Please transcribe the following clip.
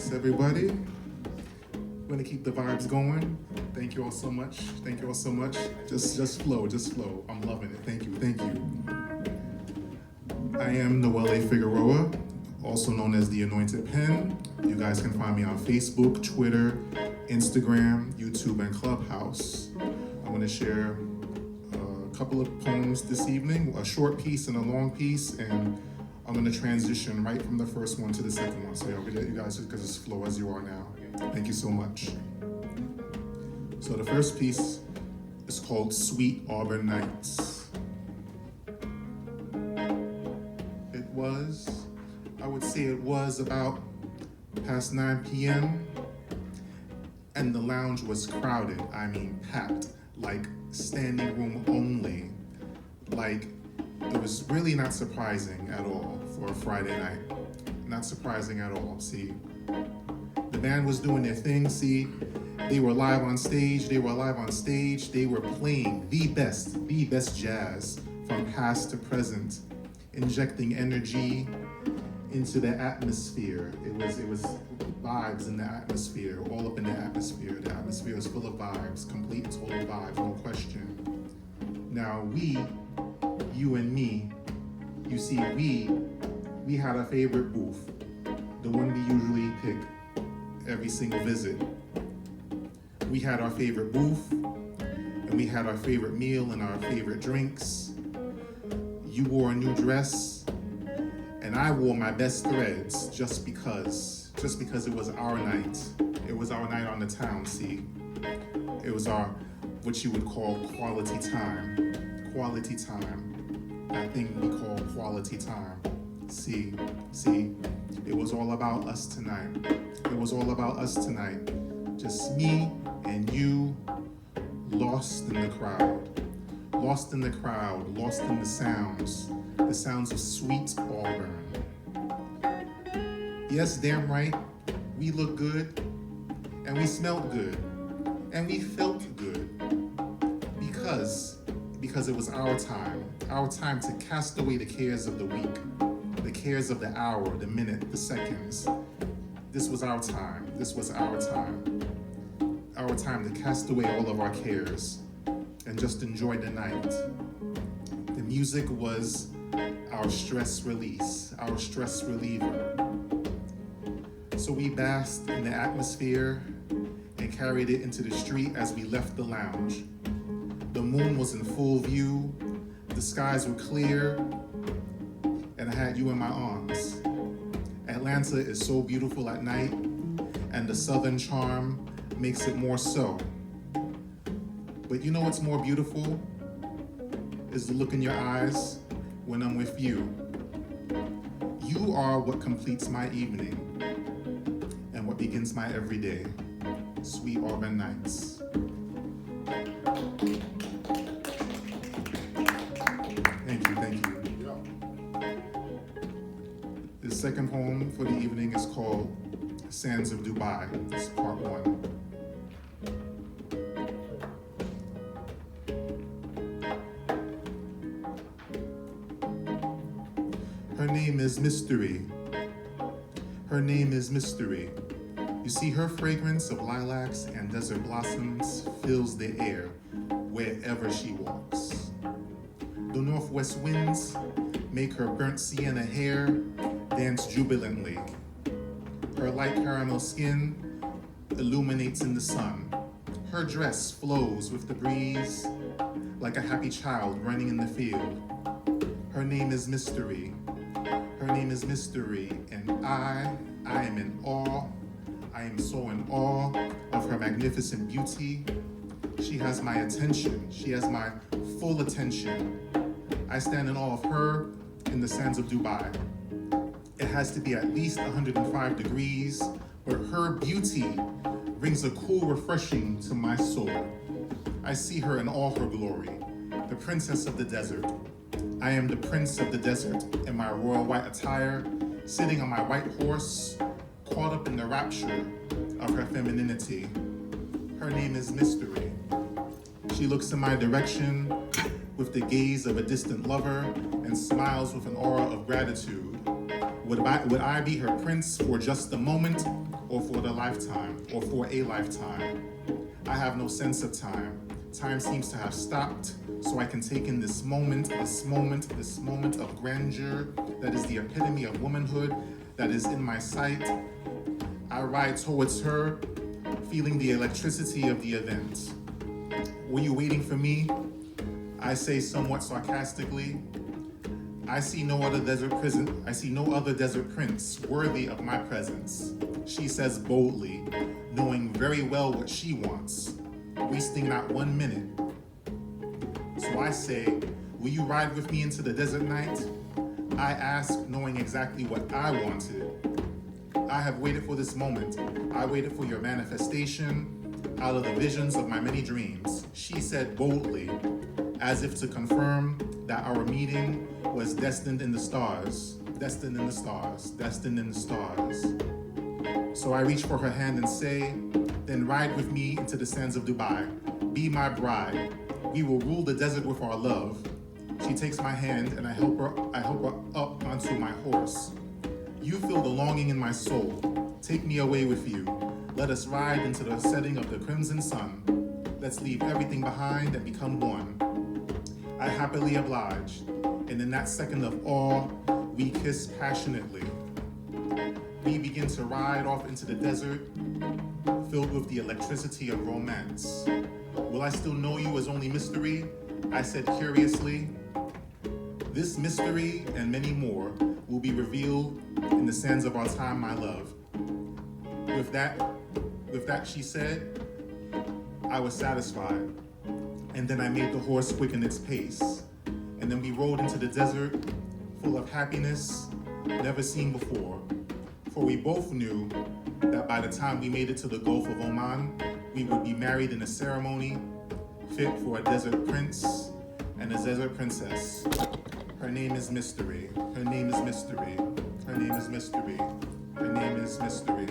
Thanks, everybody. We're gonna keep the vibes going. Thank you all so much. Thank you all so much. Just flow, just flow. I'm loving it. Thank you, thank you. I am Noelle Figueroa, also known as the Anointed Pen. You guys can find me on Facebook, Twitter, Instagram, YouTube, and Clubhouse. I'm gonna share a couple of poems this evening, a short piece and a long piece, and I'm gonna transition right from the first one to the second one. So I'll get you guys because it's flow as you are now. Thank you so much. So the first piece is called Sweet Auburn Nights. I would say it was about past 9 p.m. and the lounge was crowded. I mean packed, like standing room only. Like it was really not surprising at all for a Friday night. Not surprising at all. See, the band was doing their thing. See, they were live on stage. They were playing the best jazz from past to present, injecting energy into the atmosphere. It was vibes in the atmosphere, all up in the atmosphere. The atmosphere was full of vibes, complete total vibes, no question. Now you and me, you see, we had a favorite booth, the one we usually pick every single visit. We had our favorite booth, and we had our favorite meal and our favorite drinks. You wore a new dress, and I wore my best threads just because it was our night. It was our night on the town, see. It was our, what you would call quality time. Quality time. That thing we call quality time. See, it was all about us tonight. It was all about us tonight. Just me and you, lost in the crowd. Lost in the crowd, lost in the sounds of sweet Auburn. Yes, damn right, we looked good, and we smelled good, and we felt good, because it was our time to cast away the cares of the week, the cares of the hour, the minute, the seconds. This was our time to cast away all of our cares and just enjoy the night. The music was our stress release, our stress reliever. So we basked in the atmosphere and carried it into the street as we left the lounge. The moon was in full view, the skies were clear, and I had you in my arms. Atlanta is so beautiful at night, and the southern charm makes it more so. But you know what's more beautiful? Is the look in your eyes when I'm with you. You are what completes my evening and what begins my everyday. Sweet Auburn Nights. Thank you. The second poem for the evening is called Sands of Dubai. It's part 1. Her name is Mystery. Her name is Mystery. You see, her fragrance of lilacs and desert blossoms fills the air wherever she walks. The northwest winds make her burnt sienna hair dance jubilantly. Her light caramel skin illuminates in the sun. Her dress flows with the breeze like a happy child running in the field. Her name is Mystery. Her name is Mystery, and I am in awe. I am so in awe of her magnificent beauty. She has my attention. She has my full attention. I stand in awe of her in the sands of Dubai. It has to be at least 105 degrees, but her beauty brings a cool refreshing to my soul. I see her in all her glory, the princess of the desert. I am the prince of the desert in my royal white attire, sitting on my white horse, caught up in the rapture of her femininity. Her name is Mystery. She looks in my direction with the gaze of a distant lover and smiles with an aura of gratitude. Would I be her prince for just a moment, or for the lifetime, or for a lifetime. I have no sense of time. Time seems to have stopped, so I can take in this moment of grandeur that is the epitome of womanhood that is in my sight. I ride towards her, feeling the electricity of the event. Were you waiting for me? I say somewhat sarcastically. I see no other desert prince worthy of my presence. She says boldly, knowing very well what she wants, wasting not 1 minute. So I say, will you ride with me into the desert night? I ask, knowing exactly what I wanted. I have waited for this moment. I waited for your manifestation out of the visions of my many dreams. She said boldly, as if to confirm that our meeting was destined in the stars, destined in the stars, destined in the stars. So I reach for her hand and say, then ride with me into the sands of Dubai. Be my bride. We will rule the desert with our love. She takes my hand and I help her up onto my horse. You feel the longing in my soul. Take me away with you. Let us ride into the setting of the crimson sun. Let's leave everything behind and become one. I happily oblige, and in that second of awe, we kiss passionately. We begin to ride off into the desert, filled with the electricity of romance. Will I still know you as only mystery? I said curiously. This mystery and many more will be revealed in the sands of our time, my love. With that, she said, I was satisfied. And then I made the horse quicken its pace. And then we rode into the desert, full of happiness never seen before. For we both knew that by the time we made it to the Gulf of Oman, we would be married in a ceremony fit for a desert prince and a desert princess. Her name is Mystery. Her name is Mystery. Her name is Mystery. Her name is Mystery.